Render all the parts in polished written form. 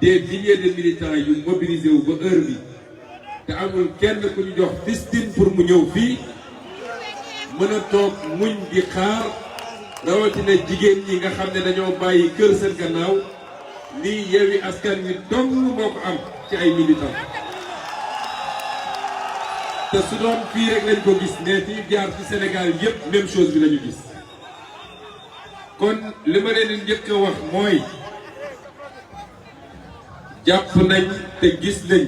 des milliers de militants yu mobilisé wu ba heure bi te amul kenn ku ñu jox fistine pour mu ñëw fii mën a toog muñ di xaar rawatina jigéen ñi nga xam ne dañoo bàyyi kër seen gannaaw lii Yewwi Askan Wi dong moo ko am ci ay militants te su doon fii rek lañ ko gis mais fii jaar ci Sénégal yépp même chose bi lañu gis kon li ma leen di njëkk a wax mooy jàpp nañ te gis nañ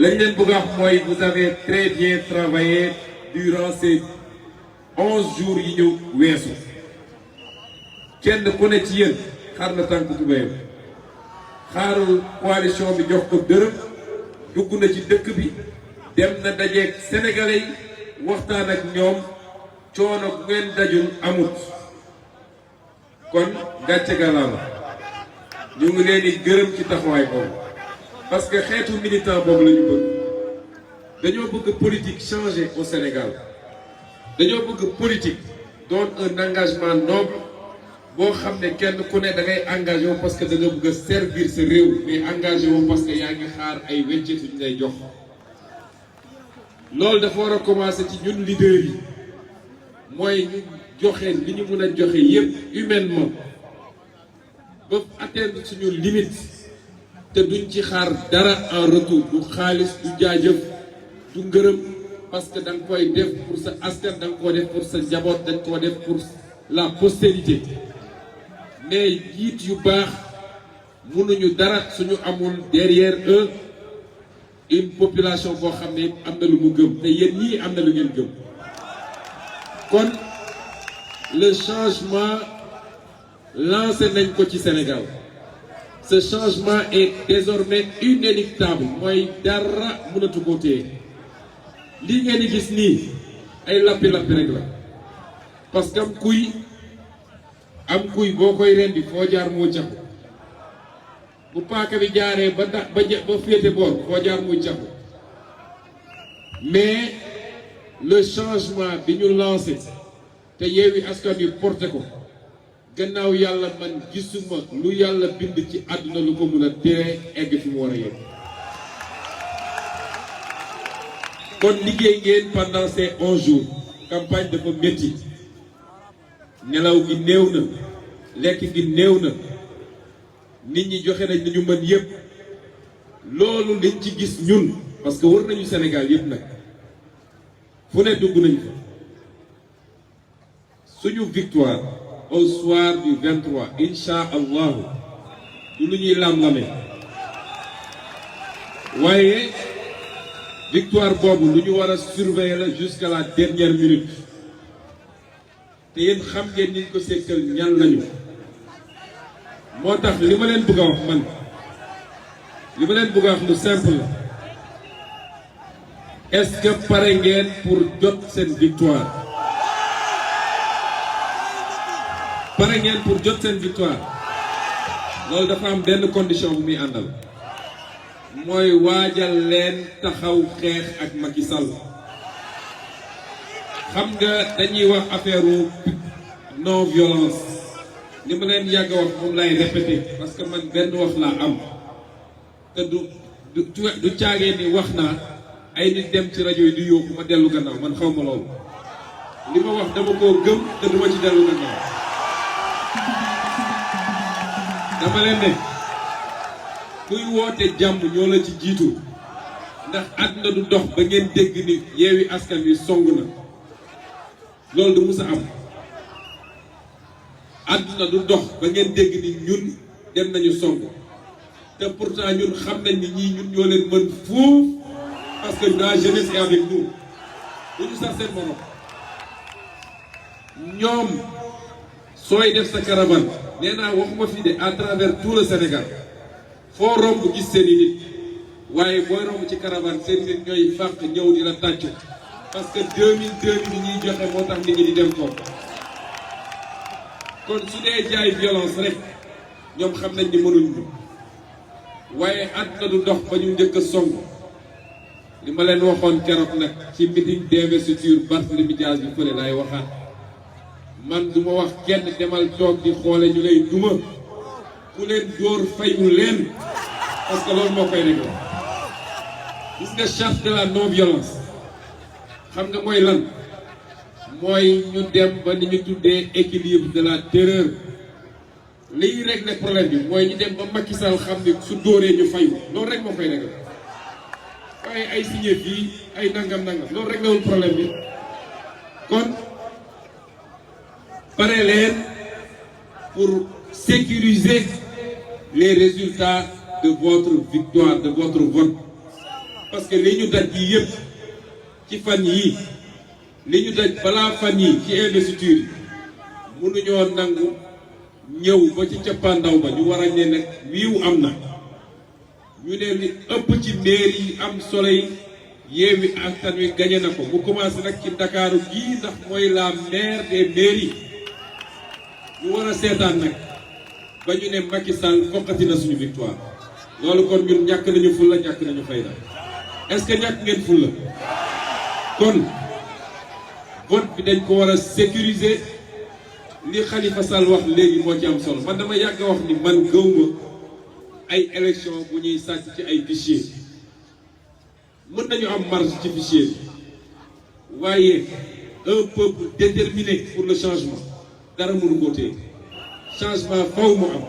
lañ leen bëgg a wax mooy vous avez très bien travaillé durant ces 11 jours yi ñu weesu kenn ku ne ci yéen xar na tànk tubéyam xaarul coalition bi jox ko dërëm dugg na ci dëkk bi dem na dajeeg sénégalais yi waxtaan ak ñoom coono bu ngeen dajul amut kon gàcce gàllaama ñu ngi leen di gërëm ci taxawaay boobu parce que xeetu militant boobu la ñu bëgg dañoo bëgg politique changer au Sénégal dañoo bëgg politique doon un engagement noble boo xam ne kenn ku ne da ngay engagé wu parce que da nga bëgg a servir sa réew mais engagé wu parce que yaa ngi xaar ay weccet yu ñu lay jox loolu dafa war a commencer ci ñun leader yi mooy ñu joxe li ñu mën a joxe yépp humainement ba atteindre suñu limite te duñ ci xaar dara en retour du xaalis du jaajëf du ngërëm parce que da nga koy def pour sa askan da nga koo def pour sa njaboot dañ koo def pour la postérité mais jiit yu baax mënuñu dara suñu amul derrière eux une population boo xam ne am na lu mu gëm te yéen ñii am na lu ngeen gëm kon le changement lancé nañ ko ci Sénégal ce changement est désormais inéluctable mooy dara mënatu koo téye lii ngeen di gis nii ay lappi-lappi rek la parce que am kuy boo koy rendi foo jaar moo caxu bu paaka bi jaaree ba féete boor foo jaar muy caxu mais le changement bi ñu lancé te Yewwi Askan Wi porté ko gannaaw yàlla man gisuma lu yàlla bind ci àdduna lu ko mun a tere egg fi mu war a yegg kon liggéey ngeen pendant ces 11 jours campagne dafa métti nelaw gi néew na lekk gi néew na nit ñi joxe nañ li ñu mën yépp loolu liñ ci gis ñun parce que wër nañu Sénégal yépp nag fu ne dugg nañ fa suñu victoire au soir du 23 incha allahu du lu ñuy lam-lame waaye victoire boobu lu ñu war a surveiller la jusqu'à la dernière minute te yéen xam ngeen ni ko sekkal ñan lañu moo tax li ma leen bëgg a wax man li ma leen bëgg a wax lu simple la est-ce que pare ngeen pour jot seen victoire pare ngeen pour jot seen victoire loolu dafa am benn condition bu muy àndal mooy waajal leen taxaw xeex ak Macky Sall xam nga dañuy wax affaire non violence li ma leen yàgg a wax moom lay répété parce que man benn wax laa am te du caagee ni wax naa ay nit dem ci rajo yi di yóbbu ma dellu gannaaw man xaw ma loolu li ma wax dama koo gëm te duma ci dellu gannaaw dama leen ne kuy woote jàmm ñoo la ci jiitu ndax àdduna du dox ba ngeen dégg ni Yewwi Askan Wi song na loolu du mus a am àdduna du dox ba ngeen dégg ni ñun dem nañu song te pourtant ñun xam nañ ni ñii ñun ñoo leen mën foofu parce que la jeunesse est avec nous bu ñu sax seen morom ñoom sooy def sa caravane nee naa waxuma fii de à travers tout le Sénégal foo romb gis seen i nit waaye booy romb ci caravane seen nit ñooy fàq ñëw di la tàccu parce que 2002 bi ñuy joxe moo tax nit ñi di dem foofu kon su dee jaay violence rek ñoom xam nañ ni mënuñ ñu waaye àdduna du dox ba ñu njëkk a song li ma leen waxoon keroog nag ci meeting d'investiture Barthélémy Dias bi fële laay waxaat man du ma wax kenn demal toog di xoole ñu lay duma ku leen dóor fayu leen parce que loolu moo koy réglé gis nga charte de la non violence xam nga mooy lan mooy ñu dem ba ni ñu tuddee équilibre de la terreur liy régler problème bi mooy ñu dem ba Macky Sall xam ni su dóoree ñu fayu loolu rek moo koy réglé waaye ay signé fii ay nangam loolu réglé wul problème bi kon pare leen pour sécuriser les résultats de votre victoire, de votre vote. Parce que li ñu daj yi yëpp ci fan yi li ñu daj balaa fan yi ci investiture yi mënuñoo nangu ñëw ba ci cappaandaw ba ñu war a ne nag wiiw am na ñu ne li ëpp ci mairie yi am solo yi Yewwi Askan Wi gagné na ko mu commencé nag ci Ndakaaru gii ndax mooy la maire des mairies ñu war a seetaan nag ba ñu ne Macky Sall foqati na suñu victoire loolu kon ñun ñàkk nañu fulla ñàkk nañu fayda est-ce que ñàkk ngeen fulla kon vote bi dañ ko war a sécuriser li Khalifa Sall wax léegi moo ci am solo man dama yàgg a wax ni man gëwma ay élection bu ñuy sàcc ci ay fichier mën nañu am marge ci fichier bi waaye un peuple déterminé pour le changement dara mënu ko téye changement faw mu am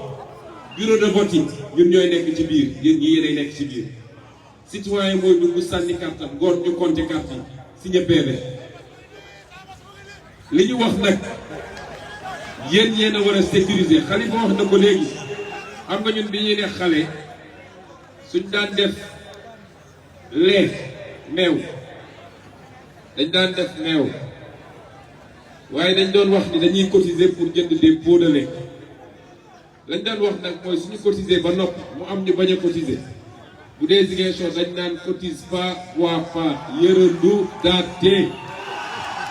bureau de vote yi ñun ñooy nekk ci biir yéen ñi yéenay nekk ci biir citoyen mooy dugg sànni kartam ngoor ñu compter carte yi signé PV li ñu wax nag yéen yéen a war a sécuriser Khalifa wax na ko léegi xam nga ñun bi ñuy ne xale suñ daan def lee meew dañ daan def meew waaye dañ doon wax ni dañuy cotiser pour jënd des pots de lait lañ daan wax nag mooy suñu cotiser ba noppi mu am ñu bañ a cotiser bu dee Ziguinchor dañ naan cotise pas bois pas yërëndu daatee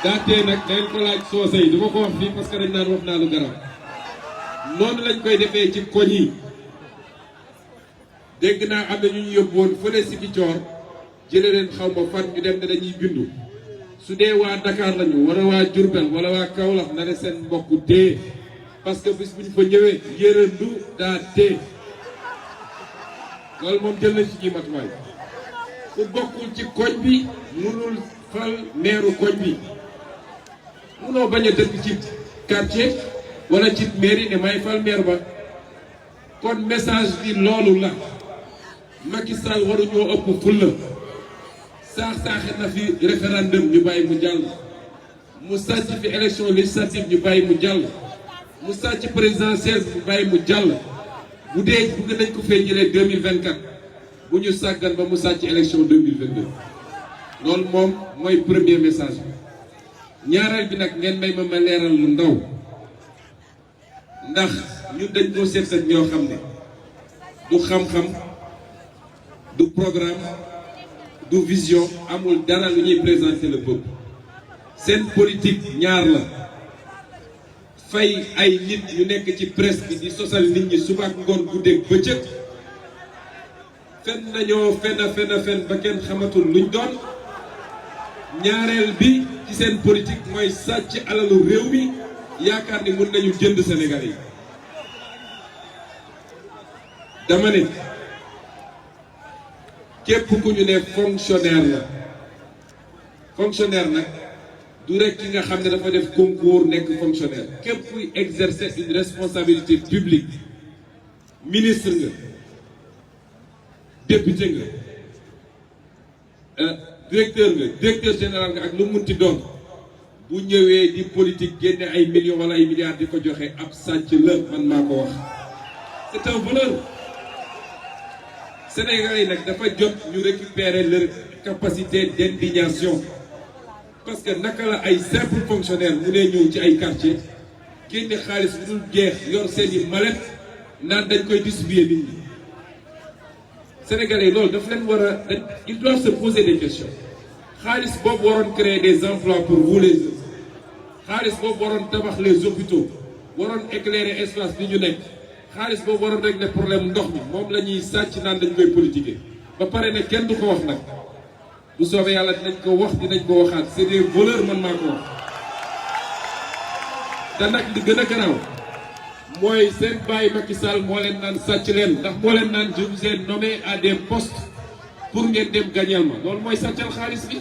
daatee nag dañ ko laaj soose yi du ma ko wax fii parce que dañ naan wax naa lu garab noonu lañ koy defee ci koñ yi dégg naa am na ñu ñu yóbbuwoon fële si Ziguinchor jëlee leen xaw ma fan ñu dem ne dañuy bindu su dee waa Dakar lañu wala waa Diourbel wala waa Kaolack na ne seen mbokku dee parce que bis bu ñu fa ñëwee yërëndu daa dee loolu moom jël nañ ci ñuy matuwaay ku bokkul ci koñ bi mënul fal meeru koñ bi mënoo bañ a dëkk ci quartier wala ci mairie ne may fal maire ba kon message bi loolu la Macky Sall waruñoo ëpp fulla saaxe na fi référendum ñu bàyyi mu jàll mu sàcc fi élection législative ñu bàyyi mu jàll mu sàcc présidentielle ñu bàyyi mu jàll bu dee bëgg nañ ko fee jëlee 2024 bu ñu sàggan ba mu sàcc élection 2022 loolu moom mooy premier message bi ñaareel bi nag ngeen may ma leeral lu ndaw ndax ñun dañ koo seet ak ñoo xam ne du xam-xam du programme du vision amul dara lu ñuy présenter le peuple seen politique ñaar la fay ay nit ñu nekk ci presse bi di sosal nit ñi suba ak ngoon guddeeg bëccëg fen nañoo fen ba kenn xamatul luñ doon ñaareel bi ci seen politique mooy sàcc alalu réew mi yaakaar ni mën nañu jënd Sénégalais yi dama ne képp ku ñu ne fonctionnaire la fonctionnaire nag du rek ki nga xam ne dafa def concours nekk fonctionnaire képp kuy exercer une responsabilité publique ministre nga député nga directeur général nga ak lu munti doon bu ñëwee di politique génne ay millions wala ay milliards di ko joxe ab sàcc la man maa ko wax c'est un voleur Sénégalais yi nag dafa jot ñu récupérer leur capacité d'indignation parce que naka la ay simple fonctionnaire mu ne ñëw ci ay quartier génne xaalis bu dul jeex yor seeni mallette naan dañ koy distribuer nit ñi Sénégalais yi loolu daf leen war a ils doivent se poser des questions xaalis boobu waroon créer des emplois pour vous les autres xaalis boobu waroon tabax les hôpitaux waroon éclairer espace bi ñu nekk xaalis boobu waroon régler problème ndox mi moom la ñuy sàcc naan dañ koy politiquer ba pare ne kenn du ko wax nag bu soobee yàlla dinañ ko wax dinañ ko waxaat c'est des voleurs man maa ko wax te nag li gën a garaaw mooy seen baay Macky Sall moo leen naan sàcc leen ndax moo leen naan je vous ai nommé à des postes pour ngeen dem gañal ma loolu mooy sàccal xaalis bi.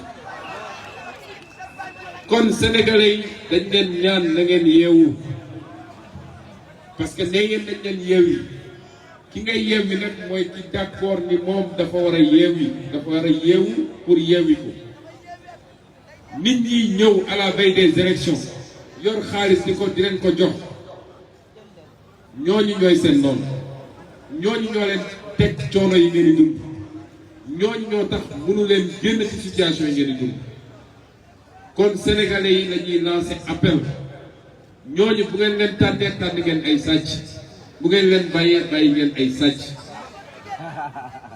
kon sénégalais yi dañ leen ñaan na ngeen yeewu parce que nee ngeen dañ leen yeewi ki ngay yeewi nag mooy ki d'accord ni moom dafa war a yeewi dafa war a yeewu pour yeewi ko. nit ñi ñëw à la veille des élections yor xaalis di leen ko jox ñooñu ñooy seen noonu ñooñu ñoo leen teg coono yi ngeen di dund ñooñu ñoo tax mënu leen génn ci situation yi ngeen di dund. kon sénégalais yi la ñuy lancer appel ñooñu bu ngeen leen tànnee tànn ngeen ay sàcc bu ngeen leen bàyyee bàyyi ngeen ay sàcc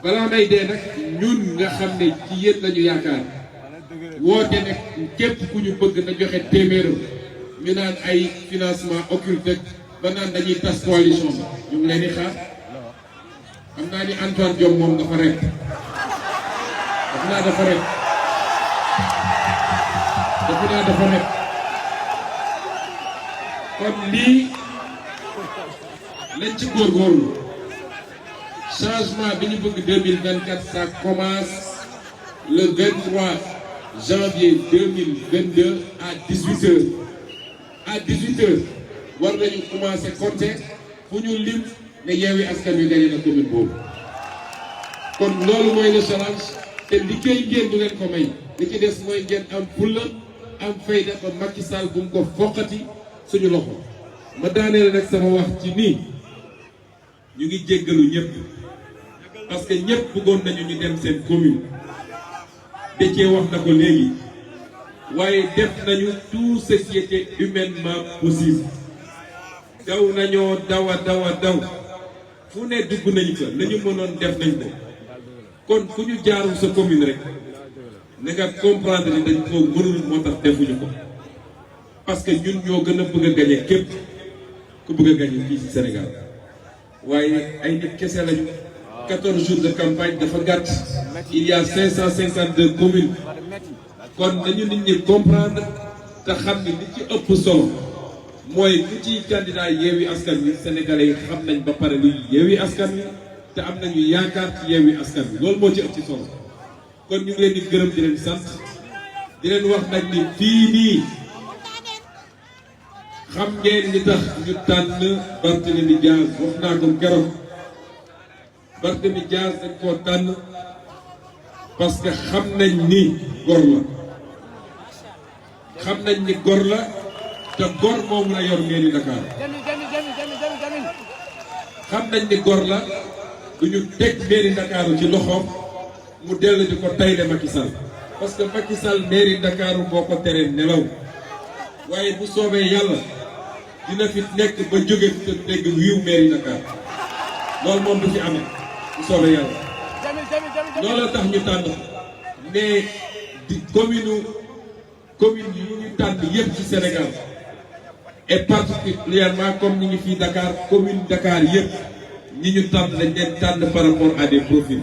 balaa may dee nag ñun nga xam ne ci yéen lañu yaakaar woote ne képp ku ñu bëgg na joxe téeméeram ñu naan ay financement occulte ba naan dañuy tas coalition bi ñu ngi leen di xaar xam naa ni Antoine Diome moom dafa rek dafa naa dafa rek kon lii lañ ci góorgóorlu changement bi ñu bëgg 2024 ça commence le 23 janvier 2022 à 18h. À 18h war nañu commencer compter fu ñu lim ne Yewwi Askan Wi gagné na commune boobu kon loolu mooy le challenge te liggéey ngeen du leen ko may li ci des mooy ngeen am fulla am fayda ba Macky Sall bu mu ko foqati suñu loxo. ma daaneel nag sama wax ci nii ñu ngi jéggalu ñëpp parce que ñëpp bëggoon nañu ñu dem seen commune Déthié wax na ko léegi waaye def nañu tout ce qui était humainement possible daw nañoo daw fu ne dugg nañu fa la ñu mënoon def nañ ko kon ku ñu jaarul sa commune rek na nga comprendre ni dañ ko mënul moo tax defuñu ko parce que ñun ñoo gën a bëgg a gañe képp ku bëgg a gañe fii ci Sénégal waaye ay nit kese lañu 14 jours de campagne dafa gàtt il y a 552 communes kon nañu nit ñi comprendre te xam ni li ci ëpp solo mooy ku ci candidat Yewwi Askan Wi sénégalais yi xam nañ ba pare luy Yewwi Askan Wi te am nañu yaakaar ci Yewwi Askan Wi loolu moo ci ëpp ci solo kon ñu ngi leen di gërëm di leen sant di leen wax nag ni fii nii xam ngeen li tax ñu tànn Barthélémy Dias wax naa ko keroog Barthélémy Dias dañ koo tànn parce que xam nañ ni gor la xam nañ ni gor la te gor moom la yor mairie Dakar xam nañ ni gor la du ñu teg mairie Dakar ci loxoom mu dellu di ko tayle Macky Sall parce que Macky Sall mairie Dakar boo ko teree nelaw waaye bu soobee yàlla dina fi nekk ba jóge te dégg wiiw mairie Dakar loolu moom du fi amee bu soobee yàlla loolu tax ñu tànn mais di commune yi ñu tànn yëpp ci Sénégal et particulièrement comme ñi ngi fii Dakar commune Dakar yëpp ñi ñu tànn dañ leen tànn par rapport à des profils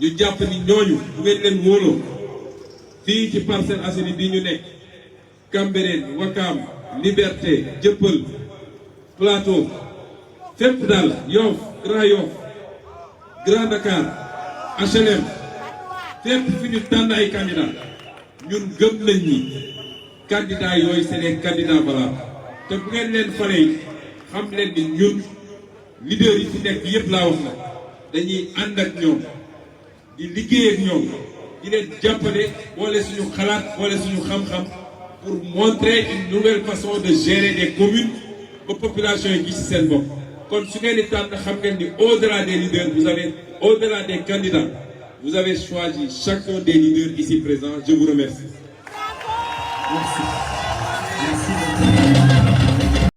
ñu jàpp ni ñooñu bu ngeen leen wóoloo fii ci Parcelles Assainies bi ñu nekk Cambérène Ouakam Liberté Dieuppeul Plateau fépp daal Yoff Grand Dakar HLM fépp fi ñu tànn ay candidats ñun gëm nañ ni candidats yooyu c'est des candidats valables te bu ngeen leen falee xam leen ni ñun leaders yi fi nekk yëpp laa wax na dañuy ànd ak ñoom di liggéey ak ñoom di leen jàppale boole suñu xalaat boole suñu xam-xam pour montrer une nouvelle façon de gérer des communes ba population yi gis ci seen bopp. kon su ngeen di tànn xam ngeen ni au-delà des leaders vous avez au-delà des candidats vous avez choisi chacun des leaders ici présents. Je vous remercie. Merci. Merci.